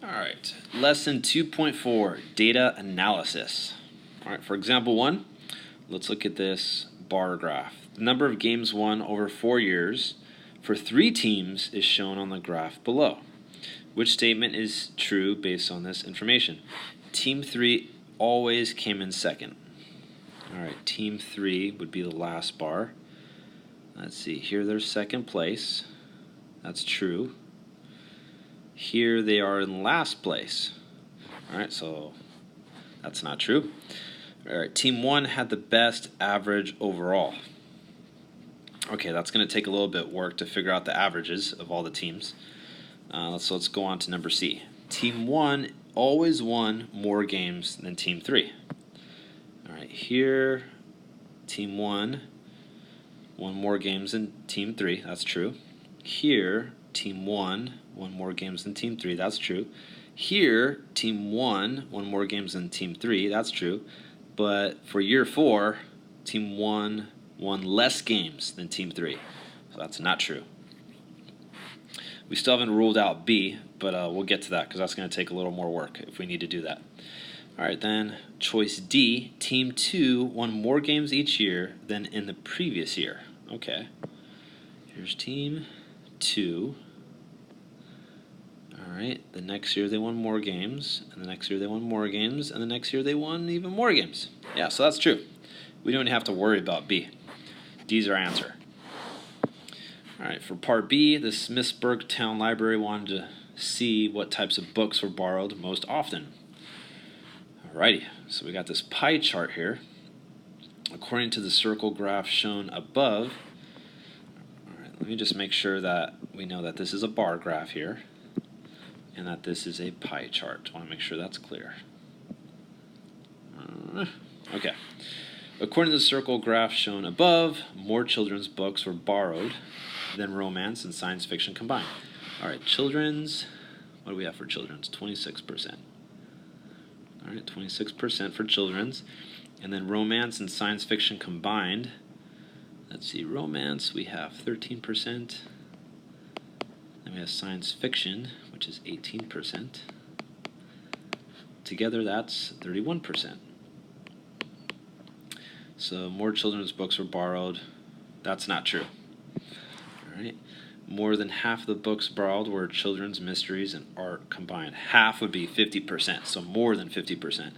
Alright, lesson 2.4, data analysis. Alright, for example 1, let's look at this bar graph. The number of games won over 4 years for 3 teams is shown on the graph below. Which statement is true based on this information? Team 3 always came in second. Alright, Team 3 would be the last bar. Let's see, here they're second place. That's true. Here they are in last place. Alright, so that's not true. Alright, Team 1 had the best average overall. Okay, that's going to take a little bit of work to figure out the averages of all the teams. So let's go on to number C. Team 1 always won more games than Team 3. Alright, here Team 1 won more games than Team 3. That's true. Here, Team 1 won more games than Team 3. That's true. Here, Team 1 won more games than Team 3. That's true. But for year 4, Team 1 won less games than Team 3. So that's not true. We still haven't ruled out B, but we'll get to that because that's going to take a little more work if we need to do that. Alright, then choice D, Team 2 won more games each year than in the previous year. Okay. Here's Team 2. Alright, the next year they won more games, and the next year they won more games, and the next year they won even more games. Yeah, so that's true. We don't have to worry about B. D's our answer. Alright, for part B, the Smithsburg Town Library wanted to see what types of books were borrowed most often. Alrighty, so we got this pie chart here. According to the circle graph shown above, alright, let me just make sure that we know that this is a bar graph here and that this is a pie chart. I want to make sure that's clear. Okay. According to the circle graph shown above, more children's books were borrowed than romance and science fiction combined. Alright, children's, what do we have for children's? 26%. Alright, 26% for children's. And then romance and science fiction combined. Let's see, romance, we have 13%. Then we have science fiction, which is 18%. Together, that's 31%. So more children's books were borrowed. That's not true. Alright. More than half the books borrowed were children's mysteries and art combined. Half would be 50%, so more than 50%.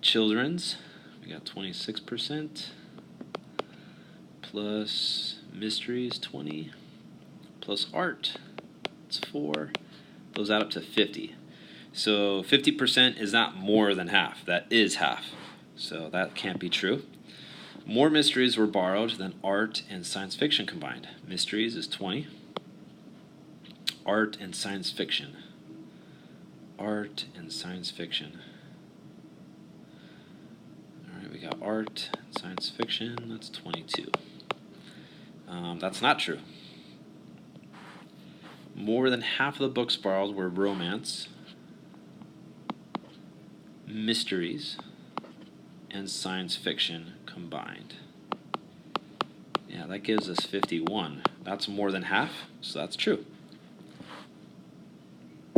Children's, we got 26%, plus mysteries, 20, plus art, it's 4. Those add up to 50. So 50% is not more than half. That is half. So that can't be true. More mysteries were borrowed than art and science fiction combined. Mysteries is 20. Art and science fiction. Art and science fiction. Alright, we got art and science fiction. That's 22. That's not true. More than half of the books borrowed were romance, mysteries, and science fiction combined. Yeah, that gives us 51. That's more than half, so that's true.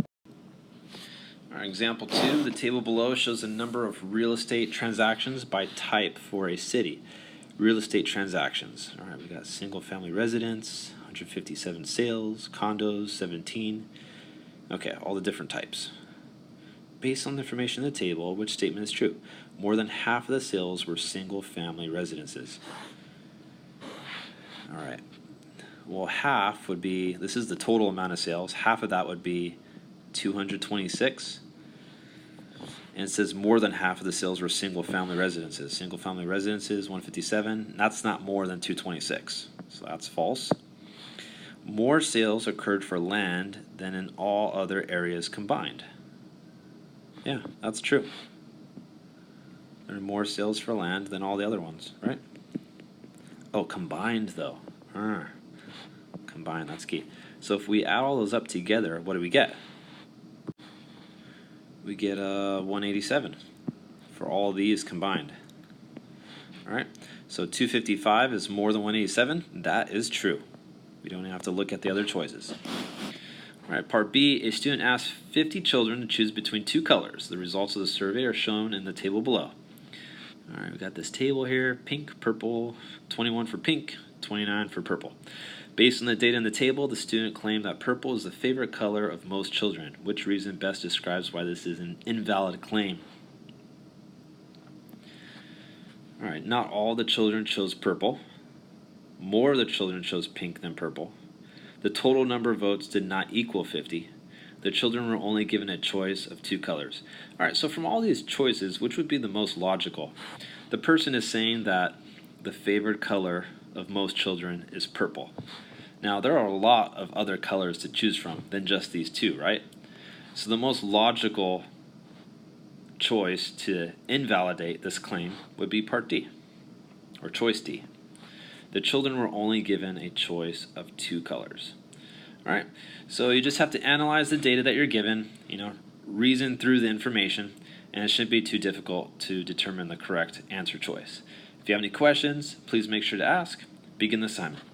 All right, example 2, the table below shows the number of real estate transactions by type for a city. Real estate transactions. All right, we got single family residence, 157 sales, condos, 17. Okay, all the different types. Based on the information in the table, which statement is true? More than half of the sales were single-family residences. All right. Well, half would be, this is the total amount of sales. Half of that would be 226. And it says more than half of the sales were single-family residences. Single-family residences, 157. That's not more than 226. So that's false. More sales occurred for land than in all other areas combined. Yeah, that's true. There are more sales for land than all the other ones, right? Oh, combined though. Combined, that's key. So if we add all those up together, what do we get? We get 187 for all these combined. All right, so 255 is more than 187. That is true. We don't have to look at the other choices. All right, part B, a student asked 50 children to choose between two colors. The results of the survey are shown in the table below. All right, we got this table here, pink, purple, 21 for pink, 29 for purple. Based on the data in the table, the student claimed that purple is the favorite color of most children. Which reason best describes why this is an invalid claim? All right, not all the children chose purple. More of the children chose pink than purple. The total number of votes did not equal 50. The children were only given a choice of two colors. All right, so from all these choices, which would be the most logical? The person is saying that the favored color of most children is purple. Now, there are a lot of other colors to choose from than just these two, right? So the most logical choice to invalidate this claim would be part D, or choice D. The children were only given a choice of two colors. All right, so you just have to analyze the data that you're given, reason through the information, and it shouldn't be too difficult to determine the correct answer choice. If you have any questions, please make sure to ask. Begin the assignment.